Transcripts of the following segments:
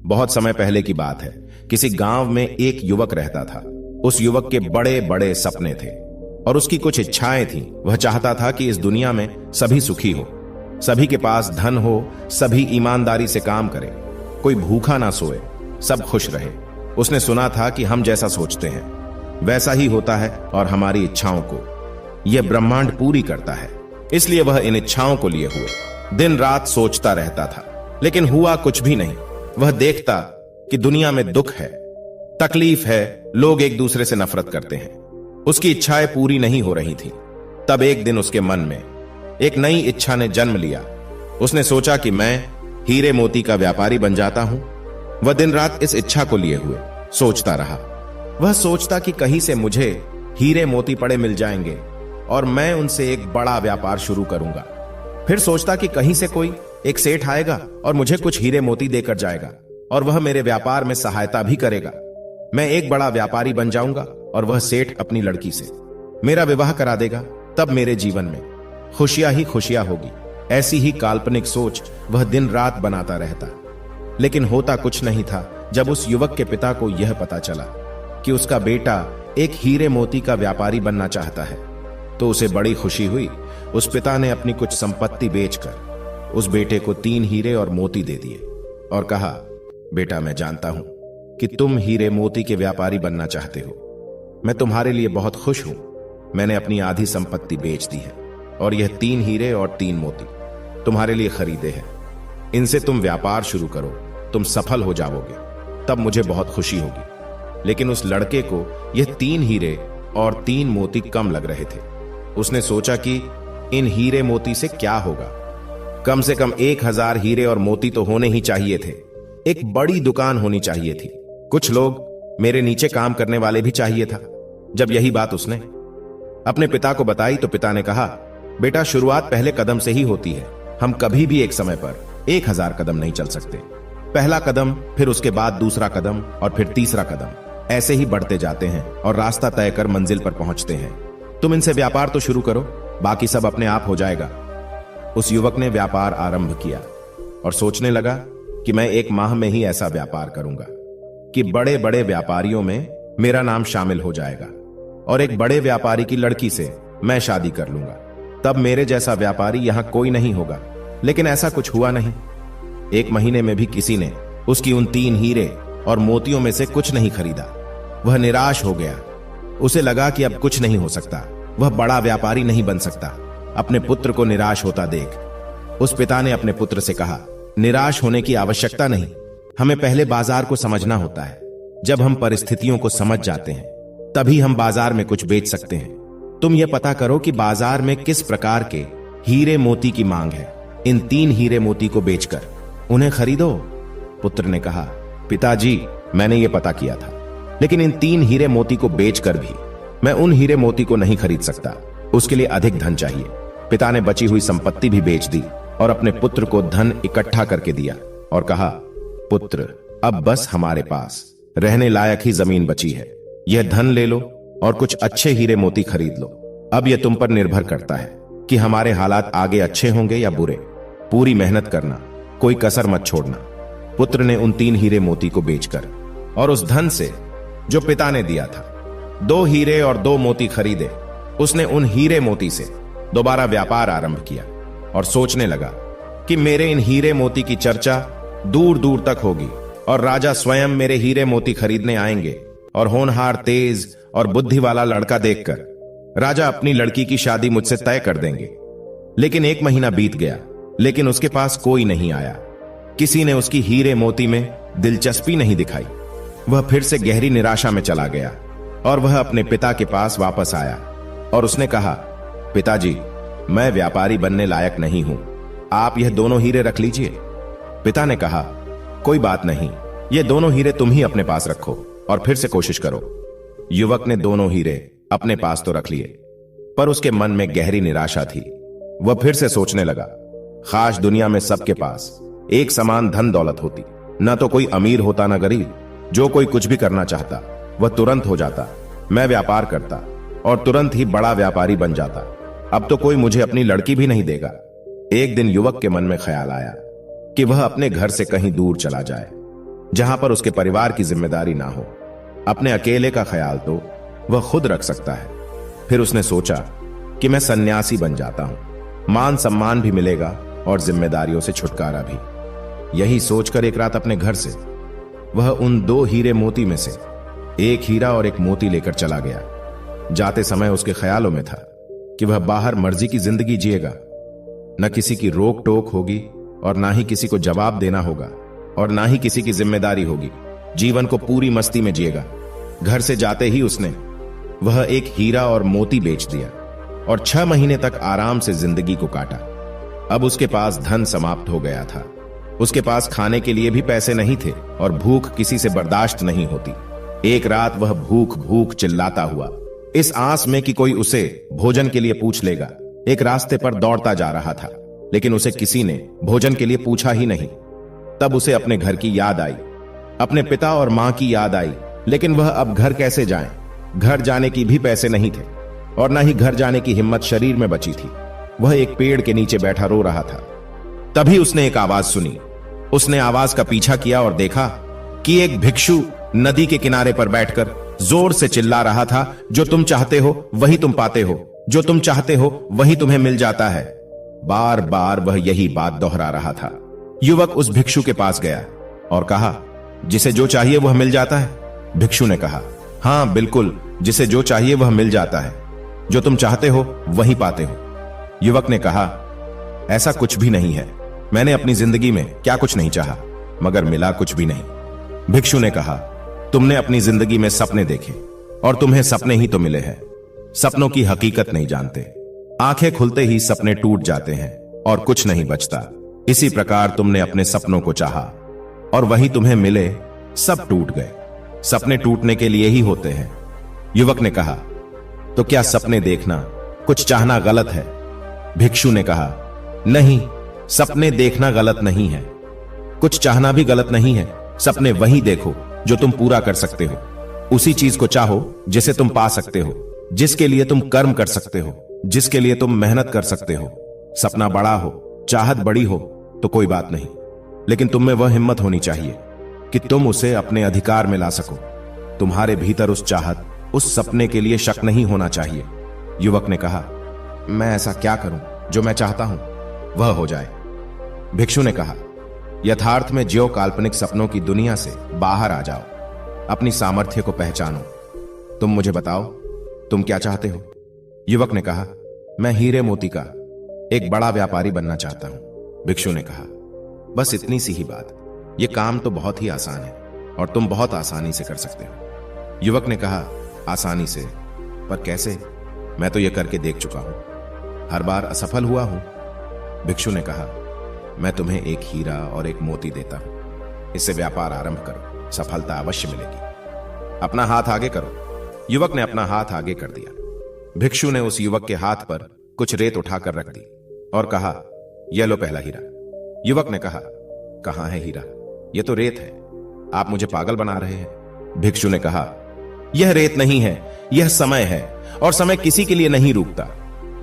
बहुत समय पहले की बात है। किसी गांव में एक युवक रहता था। उस युवक के बड़े बड़े सपने थे और उसकी कुछ इच्छाएं थीं। वह चाहता था कि इस दुनिया में सभी सुखी हो, सभी के पास धन हो, सभी ईमानदारी से काम करें, कोई भूखा ना सोए, सब खुश रहे। उसने सुना था कि हम जैसा सोचते हैं वैसा ही होता है और हमारी इच्छाओं को यह ब्रह्मांड पूरी करता है। इसलिए वह इन इच्छाओं को लिए हुए दिन रात सोचता रहता था, लेकिन हुआ कुछ भी नहीं। वह देखता कि दुनिया में दुख है, तकलीफ है, लोग एक दूसरे से नफरत करते हैं। उसकी इच्छाएं पूरी नहीं हो रही थीं। तब एक दिन उसके मन में एक नई इच्छा ने जन्म लिया। उसने सोचा कि मैं हीरे मोती का व्यापारी बन जाता हूं। वह दिन रात इस इच्छा को लिए हुए सोचता रहा। वह सोचता कि कहीं से मुझे हीरे मोती पड़े मिल जाएंगे और मैं उनसे एक बड़ा व्यापार शुरू करूंगा। फिर सोचता कि कहीं से कोई एक सेठ आएगा और मुझे कुछ हीरे मोती देकर जाएगा और वह मेरे व्यापार में सहायता भी करेगा। मैं एक बड़ा व्यापारी बन जाऊंगा और वह सेठ अपनी लड़की से मेरा विवाह करा देगा। तब मेरे जीवन में खुशियां ही खुशियां होगी। ऐसी ही काल्पनिक सोच वह दिन रात बनाता रहता। लेकिन होता कुछ नहीं था। जब उस युवक के पिता को यह पता चला कि उसका बेटा एक हीरे मोती का व्यापारी बनना चाहता है, तो उसे बड़ी खुशी हुई। उस पिता ने अपनी कुछ संपत्ति बेचकर उस बेटे को 3 हीरे और मोती दे दिए और कहा, बेटा, मैं जानता हूं कि तुम हीरे मोती के व्यापारी बनना चाहते हो। मैं तुम्हारे लिए बहुत खुश हूं। मैंने अपनी आधी संपत्ति बेच दी है और यह 3 हीरे और 3 मोती तुम्हारे लिए खरीदे हैं। इनसे तुम व्यापार शुरू करो, तुम सफल हो जाओगे, तब मुझे बहुत खुशी होगी। लेकिन उस लड़के को यह 3 हीरे और 3 मोती कम लग रहे थे। उसने सोचा कि इन हीरे मोती से क्या होगा। कम से कम 1000 हीरे और मोती तो होने ही चाहिए थे। एक बड़ी दुकान होनी चाहिए थी। कुछ लोग मेरे नीचे काम करने वाले भी चाहिए था। जब यही बात उसने अपने पिता को बताई तो पिता ने कहा, बेटा, शुरुआत पहले कदम से ही होती है। हम कभी भी एक समय पर 1000 कदम नहीं चल सकते। पहला कदम, फिर उसके बाद दूसरा कदम और फिर तीसरा कदम, ऐसे ही बढ़ते जाते हैं और रास्ता तय कर मंजिल पर पहुंचते हैं। तुम इनसे व्यापार तो शुरू करो, बाकी सब अपने आप हो जाएगा। उस युवक ने व्यापार आरंभ किया और सोचने लगा कि मैं 1 माह में ही ऐसा व्यापार करूंगा कि बड़े बड़े व्यापारियों में मेरा नाम शामिल हो जाएगा और एक बड़े व्यापारी की लड़की से मैं शादी कर लूंगा। तब मेरे जैसा व्यापारी यहां कोई नहीं होगा। लेकिन ऐसा कुछ हुआ नहीं। 1 महीने में भी किसी ने उसकी उन 3 हीरे और मोतियों में से कुछ नहीं खरीदा। वह निराश हो गया। उसे लगा कि अब कुछ नहीं हो सकता, वह बड़ा व्यापारी नहीं बन सकता। अपने पुत्र को निराश होता देख उस पिता ने अपने पुत्र से कहा, निराश होने की आवश्यकता नहीं, हमें पहले बाजार को समझना होता है। जब हम परिस्थितियों को समझ जाते हैं तभी हम बाजार में कुछ बेच सकते हैं। तुम यह पता करो कि बाजार में किस प्रकार के हीरे मोती की मांग है। इन 3 हीरे मोती को बेचकर उन्हें खरीदो। पुत्र ने कहा, पिताजी, मैंने यह पता किया था, लेकिन इन 3 हीरे मोती को बेचकर भी मैं उन हीरे मोती को नहीं खरीद सकता। उसके लिए अधिक धन चाहिए। पिता ने बची हुई संपत्ति भी बेच दी और अपने पुत्र को धन इकट्ठा करके दिया और कहा, पुत्र, अब बस हमारे पास रहने लायक ही जमीन बची है। यह धन ले लो और कुछ अच्छे हीरे मोती खरीद लो। अब यह तुम पर निर्भर करता है कि हमारे हालात आगे अच्छे होंगे या बुरे। पूरी मेहनत करना, कोई कसर मत छोड़ना। पुत्र ने उन 3 हीरे मोती को बेचकर और उस धन से जो पिता ने दिया था 2 हीरे और 2 मोती खरीदे। उसने उन हीरे मोती से दोबारा व्यापार आरंभ किया और सोचने लगा कि मेरे इन हीरे मोती की चर्चा दूर दूर तक होगी और राजा स्वयं मेरे हीरे मोती खरीदने आएंगे और होनहार, तेज और बुद्धि वाला लड़का देखकर राजा अपनी लड़की की शादी मुझसे तय कर देंगे। लेकिन 1 महीना बीत गया, लेकिन उसके पास कोई नहीं आया। किसी ने उसकी हीरे मोती में दिलचस्पी नहीं दिखाई। वह फिर से गहरी निराशा में चला गया और वह अपने पिता के पास वापस आया और उसने कहा, पिताजी, मैं व्यापारी बनने लायक नहीं हूं, आप यह दोनों हीरे रख लीजिए। पिता ने कहा, कोई बात नहीं, ये दोनों हीरे तुम ही अपने पास रखो और फिर से कोशिश करो। युवक ने दोनों हीरे अपने पास तो रख लिए, पर उसके मन में गहरी निराशा थी। वह फिर से सोचने लगा, काश दुनिया में सबके पास एक समान धन दौलत होती, न तो कोई अमीर होता न गरीब। जो कोई कुछ भी करना चाहता वह तुरंत हो जाता। मैं व्यापार करता और तुरंत ही बड़ा व्यापारी बन जाता। अब तो कोई मुझे अपनी लड़की भी नहीं देगा। एक दिन युवक के मन में ख्याल आया कि वह अपने घर से कहीं दूर चला जाए। जहां पर उसके परिवार की जिम्मेदारी ना हो। अपने अकेले का ख्याल तो वह खुद रख सकता है। फिर उसने सोचा कि मैं सन्यासी बन जाता हूं, मान सम्मान भी मिलेगा और जिम्मेदारियों से छुटकारा भी। यही सोचकर एक रात अपने घर से वह उन 2 हीरे मोती में से एक हीरा और एक मोती लेकर चला गया। जाते समय उसके ख्यालों में था कि वह बाहर मर्जी की जिंदगी जिएगा, न किसी की रोक टोक होगी और ना ही किसी को जवाब देना होगा और ना ही किसी की जिम्मेदारी होगी। जीवन को पूरी मस्ती में जिएगा। घर से जाते ही उसने वह एक हीरा और मोती बेच दिया और 6 महीने तक आराम से जिंदगी को काटा। अब उसके पास धन समाप्त हो गया था। उसके पास खाने के लिए भी पैसे नहीं थे और भूख किसी से बर्दाश्त नहीं होती। एक रात वह भूख भूख चिल्लाता हुआ, इस आस में कि कोई उसे भोजन के लिए पूछ लेगा, एक रास्ते पर दौड़ता जा रहा था, लेकिन उसे किसी ने भोजन के लिए पूछा ही नहीं। तब उसे अपने घर की याद आई, अपने पिता और मां की याद आई, लेकिन वह अब घर कैसे जाए? घर जाने की भी पैसे नहीं थे और न ही घर जाने की हिम्मत शरीर में बची थी। वह एक पेड़ के नीचे बैठा रो रहा था। तभी उसने एक आवाज सुनी। उसने आवाज का पीछा किया और देखा कि एक भिक्षु नदी के किनारे पर बैठकर जोर से चिल्ला रहा था, जो तुम चाहते हो वही तुम पाते हो, जो तुम चाहते हो वही तुम्हें मिल जाता है। बार बार वह यही बात दोहरा रहा था। युवक उस भिक्षु के पास गया और कहा, जिसे जो चाहिए वह मिल जाता है? भिक्षु ने कहा, हां बिल्कुल, जिसे जो चाहिए वह मिल जाता है, जो तुम चाहते हो वही पाते हो। युवक ने कहा, ऐसा कुछ भी नहीं है। मैंने अपनी जिंदगी में क्या कुछ नहीं चाहा, मगर मिला कुछ भी नहीं। भिक्षु ने कहा, तुमने अपनी जिंदगी में सपने देखे और तुम्हें सपने ही तो मिले हैं। सपनों की हकीकत नहीं जानते। आंखें खुलते ही सपने टूट जाते हैं और कुछ नहीं बचता। इसी प्रकार तुमने अपने सपनों को चाहा और वही तुम्हें मिले, सब टूट गए। सपने टूटने के लिए ही होते हैं। युवक ने कहा, तो क्या सपने देखना, कुछ चाहना गलत है? भिक्षु ने कहा, नहीं, सपने देखना गलत नहीं है, कुछ चाहना भी गलत नहीं है। सपने वही देखो जो तुम पूरा कर सकते हो। उसी चीज को चाहो जिसे तुम पा सकते हो, जिसके लिए तुम कर्म कर सकते हो, जिसके लिए तुम मेहनत कर सकते हो। सपना बड़ा हो, चाहत बड़ी हो तो कोई बात नहीं, लेकिन तुम में वह हिम्मत होनी चाहिए कि तुम उसे अपने अधिकार में ला सको। तुम्हारे भीतर उस चाहत, उस सपने के लिए शक नहीं होना चाहिए। युवक ने कहा, मैं ऐसा क्या करूं जो मैं चाहता हूं वह हो जाए? भिक्षु ने कहा, यथार्थ में ज्यो काल्पनिक सपनों की दुनिया से बाहर आ जाओ, अपनी सामर्थ्य को पहचानो। तुम मुझे बताओ, तुम क्या चाहते हो? युवक ने कहा, मैं हीरे मोती का एक बड़ा व्यापारी बनना चाहता हूं। भिक्षु ने कहा, बस इतनी सी ही बात, यह काम तो बहुत ही आसान है और तुम बहुत आसानी से कर सकते हो। युवक ने कहा, आसानी से? पर कैसे? मैं तो यह करके देख चुका हूं, हर बार असफल हुआ हूं। भिक्षु ने कहा, मैं तुम्हें एक हीरा और एक मोती देता हूं, इससे व्यापार आरंभ करो, सफलता अवश्य मिलेगी। अपना हाथ आगे करो। युवक ने अपना हाथ आगे कर दिया। भिक्षु ने उस युवक के हाथ पर कुछ रेत उठाकर रख दी और कहा, यह लो पहला हीरा। युवक ने कहा, कहां है हीरा? यह तो रेत है, आप मुझे पागल बना रहे हैं। भिक्षु ने कहा, यह रेत नहीं है, यह समय है और समय किसी के लिए नहीं रुकता।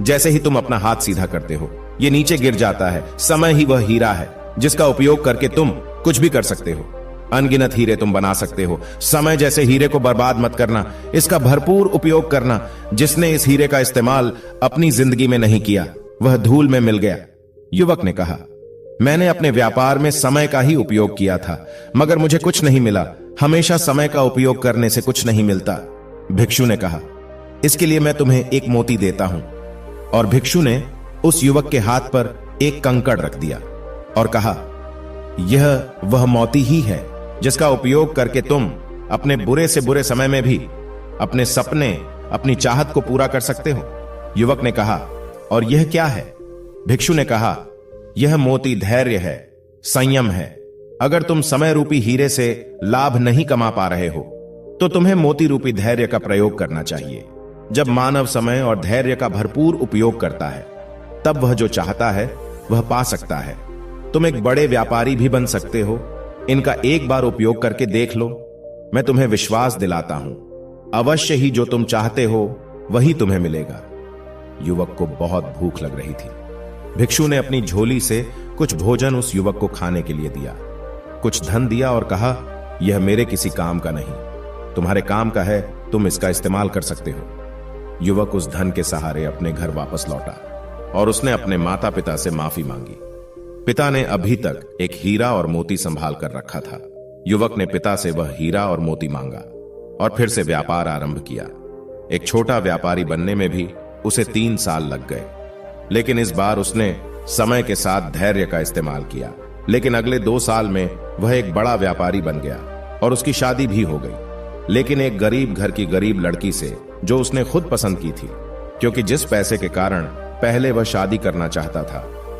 जैसे ही तुम अपना हाथ सीधा करते हो, यह नीचे गिर जाता है। समय ही वह हीरा है जिसका उपयोग करके तुम कुछ भी कर सकते हो। अनगिनत हीरे तुम बना सकते हो। समय जैसे हीरे को बर्बाद मत करना, इसका भरपूर उपयोग करना। जिसने इस हीरे का इस्तेमाल अपनी जिंदगी में नहीं किया, वह धूल में मिल गया। युवक ने कहा, मैंने अपने व्यापार में समय का ही उपयोग किया था, मगर मुझे कुछ नहीं मिला। हमेशा समय का उपयोग करने से कुछ नहीं मिलता। भिक्षु ने कहा, इसके लिए मैं तुम्हें एक मोती देता हूं। और भिक्षु ने उस युवक के हाथ पर एक कंकड़ रख दिया और कहा, यह वह मोती ही है जिसका उपयोग करके तुम अपने बुरे से बुरे समय में भी अपने सपने, अपनी चाहत को पूरा कर सकते हो। युवक ने कहा, और यह क्या है? भिक्षु ने कहा, यह मोती धैर्य है, संयम है। अगर तुम समय रूपी हीरे से लाभ नहीं कमा पा रहे हो, तो तुम्हें मोती रूपी धैर्य का प्रयोग करना चाहिए। जब मानव समय और धैर्य का भरपूर उपयोग करता है, तब वह जो चाहता है वह पा सकता है। तुम एक बड़े व्यापारी भी बन सकते हो। इनका एक बार उपयोग करके देख लो। मैं तुम्हें विश्वास दिलाता हूं, अवश्य ही जो तुम चाहते हो वही तुम्हें मिलेगा। युवक को बहुत भूख लग रही थी। भिक्षु ने अपनी झोली से कुछ भोजन उस युवक को खाने के लिए दिया, कुछ धन दिया और कहा, यह मेरे किसी काम का नहीं, तुम्हारे काम का है, तुम इसका इस्तेमाल कर सकते हो। युवक उस धन के सहारे अपने घर वापस लौटा और उसने अपने माता पिता से माफी मांगी। पिता ने अभी तक एक हीरा और मोती संभाल कर रखा था। युवक ने पिता से वह हीरा और मोती मांगा और फिर से व्यापार आरंभ किया। एक छोटा व्यापारी बनने में भी उसे 3 साल लग गए, लेकिन इस बार उसने समय के साथ धैर्य का इस्तेमाल किया। लेकिन अगले 2 साल में वह एक बड़ा व्यापारी बन गया और उसकी शादी भी हो गई, लेकिन एक गरीब घर की गरीब लड़की से, जो उसने खुद पसंद की थी, क्योंकि जिस पैसे के कारण पहले वह शादी करना चाहता था,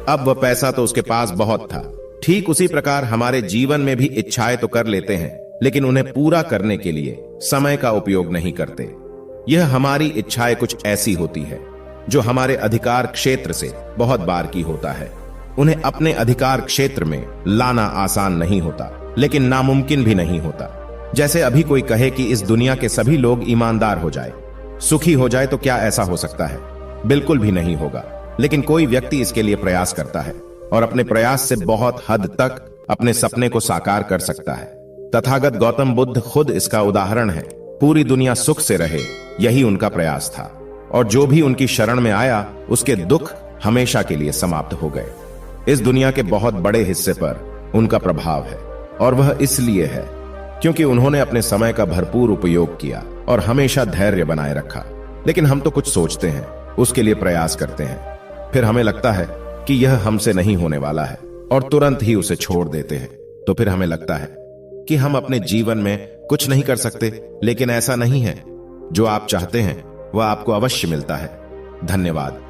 अब वह पैसा तो उसके पास बहुत था। ठीक उसी प्रकार हमारे जीवन में भी इच्छाएं तो कर लेते हैं, लेकिन उन्हें पूरा करने के लिए समय का उपयोग नहीं करते। यह हमारी इच्छाएं कुछ ऐसी होती है जो हमारे अधिकार क्षेत्र से बहुत बार की होता है। उन्हें अपने अधिकार क्षेत्र में लाना आसान नहीं होता, लेकिन नामुमकिन भी नहीं होता। जैसे अभी कोई कहे कि इस दुनिया के सभी लोग ईमानदार हो जाए, सुखी हो जाए, तो क्या ऐसा हो सकता है? बिल्कुल भी नहीं होगा। लेकिन कोई व्यक्ति इसके लिए प्रयास करता है और अपने प्रयास से बहुत हद तक अपने सपने को साकार कर सकता है। तथागत गौतम बुद्ध खुद इसका उदाहरण है। पूरी दुनिया सुख से रहे, यही उनका प्रयास था, और जो भी उनकी शरण में आया उसके दुख हमेशा के लिए समाप्त हो गए। इस दुनिया के बहुत बड़े हिस्से पर उनका प्रभाव है, और वह इसलिए है क्योंकि उन्होंने अपने समय का भरपूर उपयोग किया और हमेशा धैर्य बनाए रखा। लेकिन हम तो कुछ सोचते हैं, उसके लिए प्रयास करते हैं, फिर हमें लगता है कि यह हमसे नहीं होने वाला है और तुरंत ही उसे छोड़ देते हैं। तो फिर हमें लगता है कि हम अपने जीवन में कुछ नहीं कर सकते, लेकिन ऐसा नहीं है। जो आप चाहते हैं वह आपको अवश्य मिलता है। धन्यवाद।